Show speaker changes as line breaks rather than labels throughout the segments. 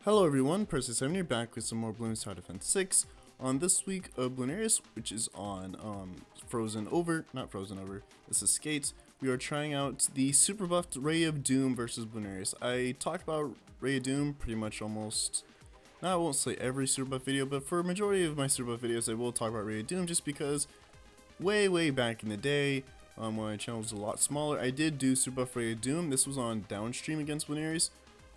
Hello everyone, Percy7 here, back with some more Bloons Tower Defense 6 on this week of Bloonarius, which is on not Frozen Over, this is Skates. We are trying out the super buffed Ray of Doom versus Bloonarius. I talked about Ray of Doom pretty much almost, now I won't say every super buff video, but for a majority of my super buff videos I will talk about Ray of Doom just because way back in the day, when my channel was a lot smaller, I did do super buff Ray of Doom. This was on downstream against Bloonarius.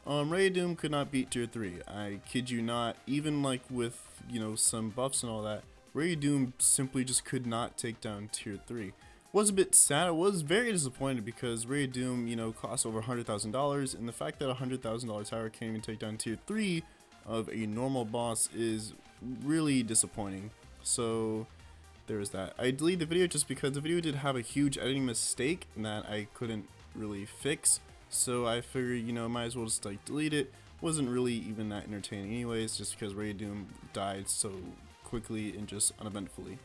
Ray of Doom could not beat tier 3. I kid you not, even like with, some buffs and all that, Ray of Doom simply just could not take down tier 3. Was a bit sad, I was very disappointed because Ray of Doom, costs over $100,000, and the fact that a $100,000 tower can't even take down tier 3 of a normal boss is really disappointing. So there's that. I deleted the video just because the video did have a huge editing mistake that I couldn't really fix. So I figured, might as well just like delete it. Wasn't really even that entertaining anyways, just because Ray of Doom died so quickly and just uneventfully.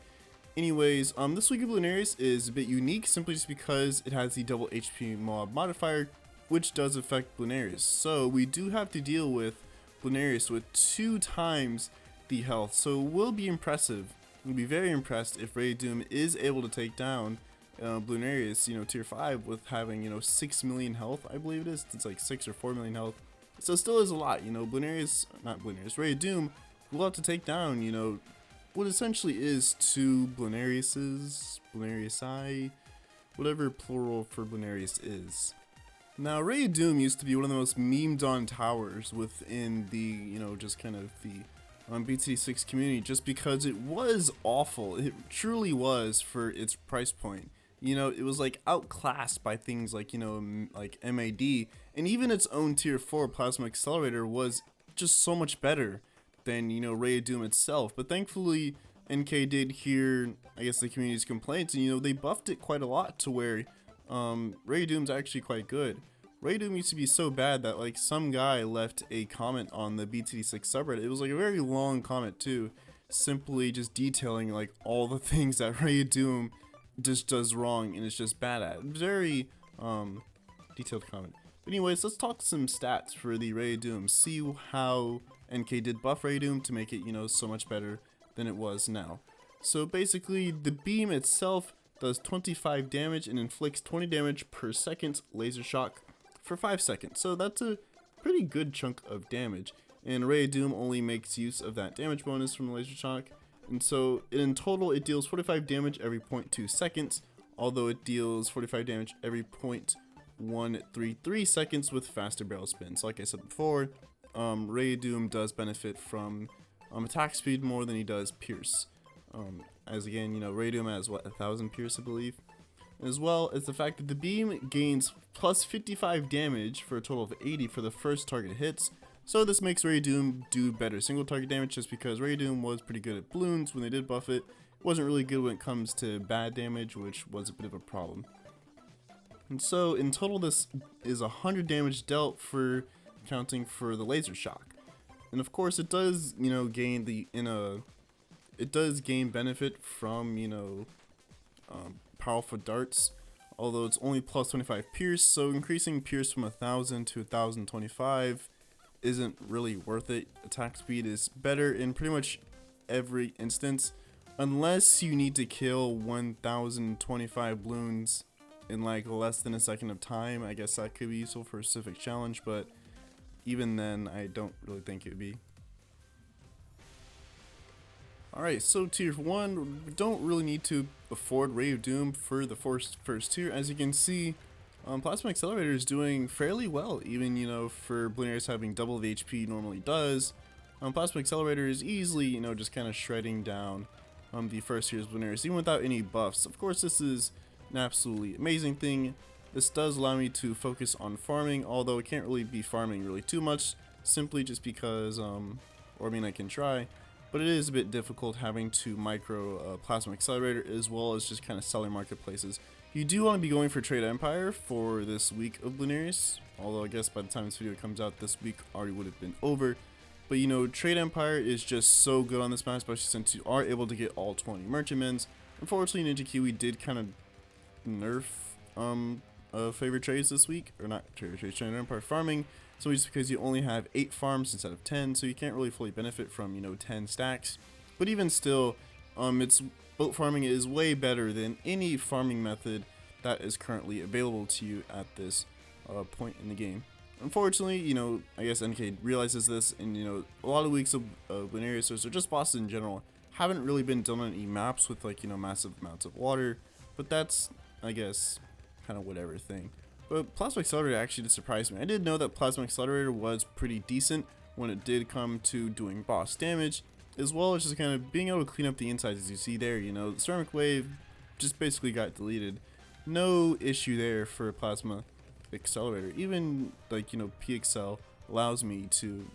Anyways, this week of Lunarius is a bit unique simply just because it has the double HP mob modifier, which does affect Bloonarius. So we do have to deal with Bloonarius with 2 times the health. So it will be impressive. We'll be very impressed if Ray of Doom is able to take down Bloonarius, tier 5 with having, 6 million health, I believe it is. It's like 6 or 4 million health. So still is a lot, Ray of Doom will have to take down, what essentially is 2 Bloonariusi, whatever plural for Bloonarius is. Now, Ray of Doom used to be one of the most memed on towers within the, just kind of the BTD6 community, just because it was awful. It truly was for its price point. It was like outclassed by things like, like MAD, and even its own tier 4 plasma accelerator was just so much better than, Ray of Doom itself. But thankfully, NK did hear, I guess, the community's complaints, and, they buffed it quite a lot to where Ray of Doom's actually quite good. Ray of Doom used to be so bad that, like, some guy left a comment on the BTD6 subreddit. It was, like, a very long comment, too, simply just detailing, like, all the things that Ray of Doom just does wrong and is just bad at. Very detailed comment. But anyways, let's talk some stats for the Ray of Doom. See how NK did buff Ray of Doom to make it, so much better than it was now. So basically, the beam itself does 25 damage and inflicts 20 damage per second laser shock for 5 seconds. So that's a pretty good chunk of damage. And Ray of Doom only makes use of that damage bonus from the laser shock. And so in total it deals 45 damage every 0.2 seconds, although it deals 45 damage every 0.133 seconds with faster barrel spins. Like I said before, Ray of Doom does benefit from attack speed more than he does pierce. As again, Ray of Doom has what, 1,000 pierce, I believe. As well as the fact that the beam gains plus 55 damage for a total of 80 for the first target hits. So this makes Ray of Doom do better single target damage, just because Ray of Doom was pretty good at Bloons when they did buff it. It wasn't really good when it comes to bad damage, which was a bit of a problem. And so in total this is 100 damage dealt for counting for the laser shock. And of course it does, gain benefit from, powerful darts, although it's only plus 25 pierce, so increasing pierce from 1,000 to 1,025 isn't really worth it. Attack speed is better in pretty much every instance, unless you need to kill 1,025 Bloons in like less than a second of time. I guess that could be useful for a specific challenge, but even then I don't really think it would be. Alright, so tier 1, we don't really need to afford Ray of Doom for the first tier. As you can see, Plasma Accelerator is doing fairly well, even, for Bloonarius having double the HP normally does. Plasma Accelerator is easily, just kind of shredding down the first tier's Bloonarius, even without any buffs. Of course, this is an absolutely amazing thing. This does allow me to focus on farming, although it can't really be farming really too much, simply just because, I can try. But it is a bit difficult having to micro Plasma Accelerator, as well as just kind of selling marketplaces. You do want to be going for Trade Empire for this week of Bloonarius, although I guess by the time this video comes out, this week already would have been over. But Trade Empire is just so good on this map, especially since you are able to get all 20 merchantmans. Unfortunately, Ninja Kiwi did kind of nerf favorite trades this week, or not favorite trades, Trade Empire farming. So just because you only have 8 farms instead of 10, so you can't really fully benefit from 10 stacks. But even still, it's boat farming is way better than any farming method that is currently available to you at this point in the game. Unfortunately, I guess NK realizes this, and a lot of weeks of Lunarius or just bosses in general haven't really been done on any maps with massive amounts of water, but that's, I guess, kind of whatever thing. But Plasma Accelerator actually did surprise me. I did know that Plasma Accelerator was pretty decent when it did come to doing boss damage, as well as just kind of being able to clean up the insides. As you see there, the Ceramic Wave just basically got deleted. No issue there for Plasma Accelerator. Even PXL allows me to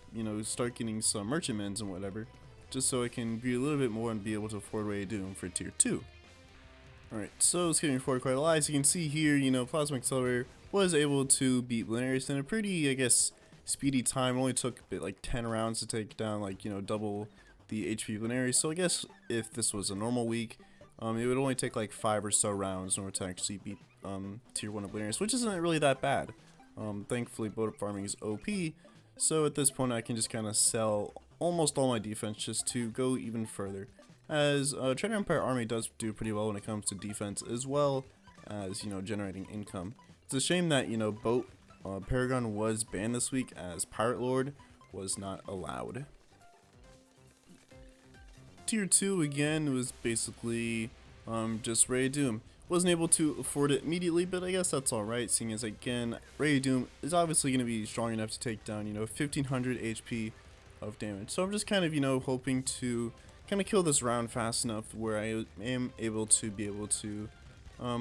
start getting some merchantmans and whatever, just so I can be a little bit more and be able to afford Raid Doom for tier 2. Alright, so skipping forward quite a lot. As you can see here, Plasma Accelerator was able to beat Bloonarius in a pretty, I guess, speedy time. It only took a bit like 10 rounds to take down double the HP Bloonarius. So I guess if this was a normal week, it would only take like 5 or so rounds in order to actually beat tier 1 of Bloonarius, which isn't really that bad. Thankfully, boat farming is OP, so at this point I can just kind of sell almost all my defense just to go even further. As Trader Empire Army does do pretty well when it comes to defense, as well as generating income. It's a shame that boat Paragon was banned this week, as Pirate Lord was not allowed. Tier 2 again was basically just Raid Doom. Wasn't able to afford it immediately, but I guess that's alright, seeing as again Raid Doom is obviously going to be strong enough to take down 1500 HP of damage. So I'm just kind of hoping to kind of kill this round fast enough where I am able to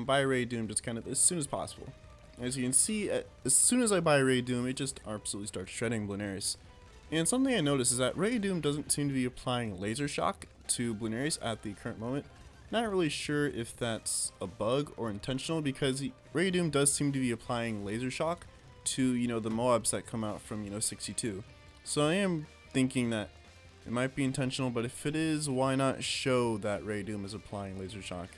buy Raid Doom just kind of as soon as possible. As you can see, as soon as I buy Raid Doom, it just absolutely starts shredding Bloonarius. And something I noticed is that Raid Doom doesn't seem to be applying laser shock to Bloonarius at the current moment. Not really sure if that's a bug or intentional, because Raid Doom does seem to be applying laser shock to the Moabs that come out from 62. So I am thinking that it might be intentional, but if it is, why not show that Raid Doom is applying laser shock?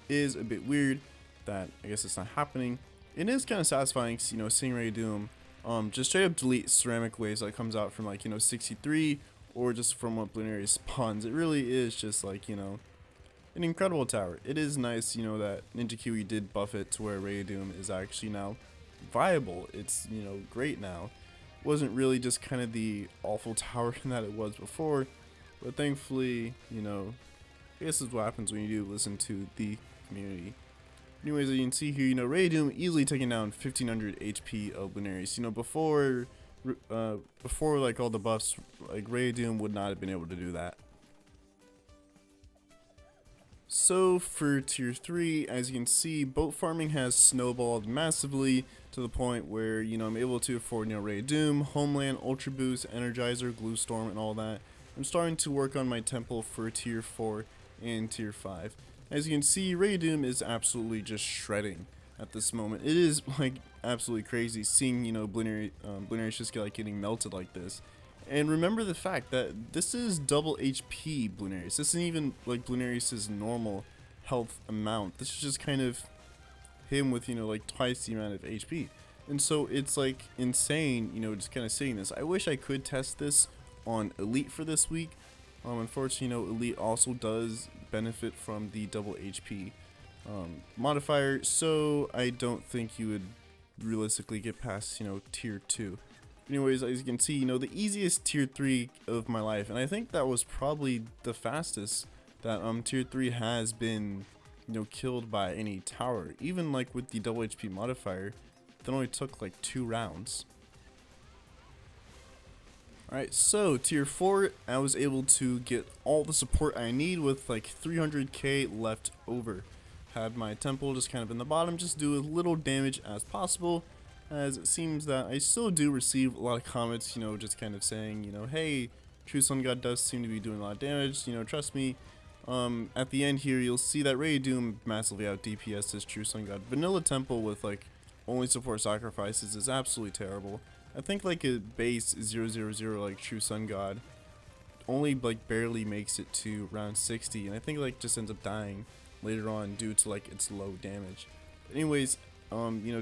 It is a bit weird that I guess it's not happening. It is kind of satisfying, seeing Raid Doom just straight up delete ceramic waves that comes out from 63, or just from what Bloonarius spawns. It really is just an incredible tower. It is nice, that Ninja Kiwi did buff it to where Raid Doom is actually now viable. It's great now. Wasn't really just kind of the awful tower that it was before, but thankfully, I guess this is what happens when you do listen to the community. Anyways, as you can see here, Raid Doom easily taking down 1500 HP of Bloonarius. Before all the buffs, Raid Doom would not have been able to do that. So for tier 3, as you can see, boat farming has snowballed massively to the point where I'm able to afford Raid Doom, Homeland, Ultra Boost, Energizer, Glue Storm, and all that. I'm starting to work on my temple for tier 4 and tier 5. As you can see, Raid Doom is absolutely just shredding at this moment. It is absolutely crazy seeing Bloonarius just getting melted like this. And remember the fact that this is double HP Bloonarius. This isn't even Bloonarius' normal health amount. This is just kind of him with twice the amount of HP. And so it's insane, just kind of seeing this. I wish I could test this on Elite for this week. Unfortunately, Elite also does benefit from the double HP modifier, so I don't think you would realistically get past tier 2. Anyways, as you can see, the easiest tier 3 of my life, and I think that was probably the fastest that tier 3 has been killed by any tower. Even with the double HP modifier, that only took 2 rounds. Alright, so tier 4, I was able to get all the support I need with 300k left over. Had my temple just kind of in the bottom, just do as little damage as possible, as it seems that I still do receive a lot of comments, just kind of saying, hey, True Sun God does seem to be doing a lot of damage, trust me. At the end here, you'll see that Raid Doom massively out DPS's True Sun God. Vanilla Temple with only support sacrifices is absolutely terrible. I think a base 000 True Sun God only barely makes it to round 60, and I think just ends up dying later on due to its low damage. But anyways,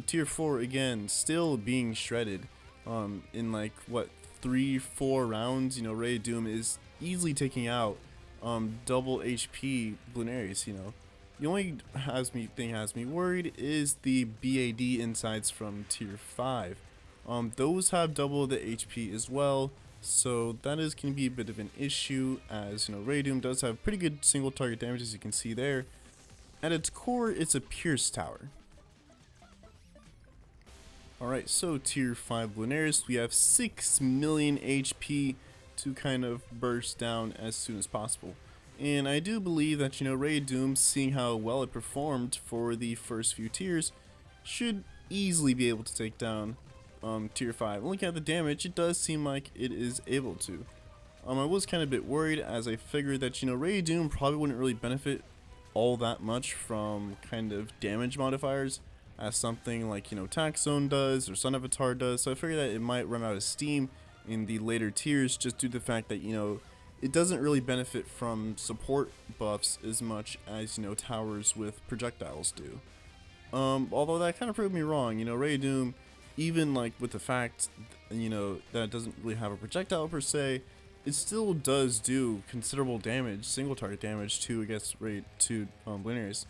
tier 4 again still being shredded. in like what 3-4 rounds. You know, Ray Doom is easily taking out double HP Bloonarius. You know, the only thing has me worried is the BAD insides from tier 5. Those have double the HP as well, so that is going to be a bit of an issue, as you know, Ray Doom does have pretty good single target damage, as you can see there. At its core, it's a Pierce Tower. Alright, so tier 5 Lunarius, we have 6 million HP to kind of burst down as soon as possible. And I do believe that, you know, Ray Doom, seeing how well it performed for the first few tiers, should easily be able to take down tier 5. Looking at the damage, it does seem like it is able to. I was kind of a bit worried, as I figured that, you know, Ray Doom probably wouldn't really benefit all that much from kind of damage modifiers as something like, you know, Tax Zone does or Sun Avatar does. So I figured that it might run out of steam in the later tiers, just due to the fact that, you know, it doesn't really benefit from support buffs as much as, you know, towers with projectiles do. Although that kind of proved me wrong. You know, Ray Doom, even like with the fact, you know, that it doesn't really have a projectile per se, it still does do considerable damage, single target damage to, I guess, Bloonarius.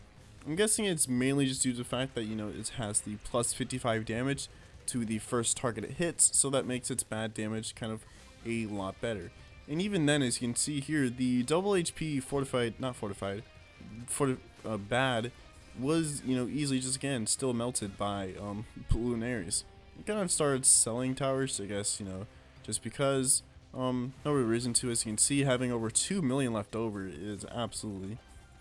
I'm guessing it's mainly just due to the fact that, you know, it has the plus 55 damage to the first target it hits, so that makes its bad damage kind of a lot better. And even then, as you can see here, the double HP bad was, you know, easily just again still melted by Bloonarius. It kind of started selling towers, I guess, you know, just because. No real reason to. As you can see, having over 2 million left over is absolutely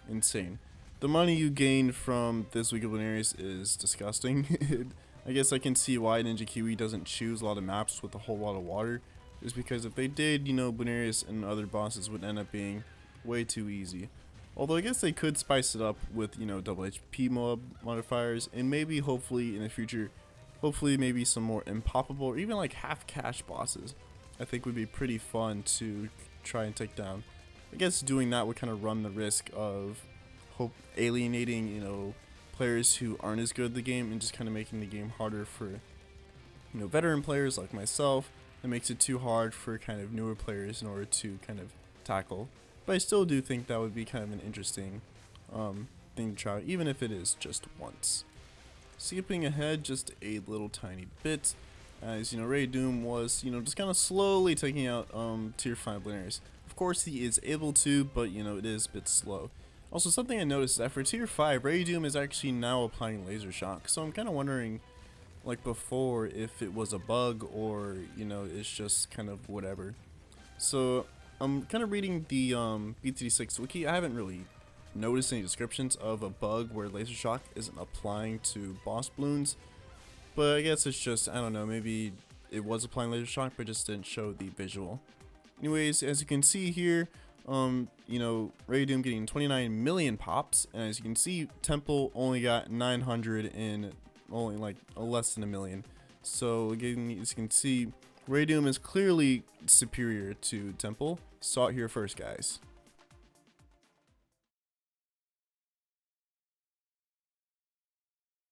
insane. The money you gain from this week of Lunarius is disgusting. I guess I can see why Ninja Kiwi doesn't choose a lot of maps with a whole lot of water, just because if they did, you know, Bloonarius and other bosses would end up being way too easy. Although I guess they could spice it up with, you know, double HP modifiers, and maybe, hopefully, in the future, maybe some more impoppable or even like half cash bosses. I think would be pretty fun to try and take down. I guess doing that would kind of run the risk of alienating, you know, players who aren't as good at the game, and just kind of making the game harder for, you know, veteran players like myself. It makes it too hard for kind of newer players in order to kind of tackle. But I still do think that would be kind of an interesting thing to try, even if it is just once. Skipping ahead just a little tiny bit, as you know, Ray Doom was, you know, just kind of slowly taking out tier 5 Bloonarius. Of course he is able to, but you know, it is a bit slow. Also, something I noticed is that for tier 5, Ray Doom is actually now applying laser shock. So I'm kind of wondering, like before, if it was a bug or, you know, it's just kind of whatever. So I'm kind of reading the BTD6 wiki. I haven't really noticed any descriptions of a bug where laser shock isn't applying to boss balloons. But I guess it's just, I don't know, maybe it was applying laser shock, but just didn't show the visual. Anyways, as you can see here, you know, Ray Doom getting 29 million pops, and as you can see, Temple only got 900 in only like less than a million. So again, as you can see, Ray Doom is clearly superior to Temple. Saw it here first, guys.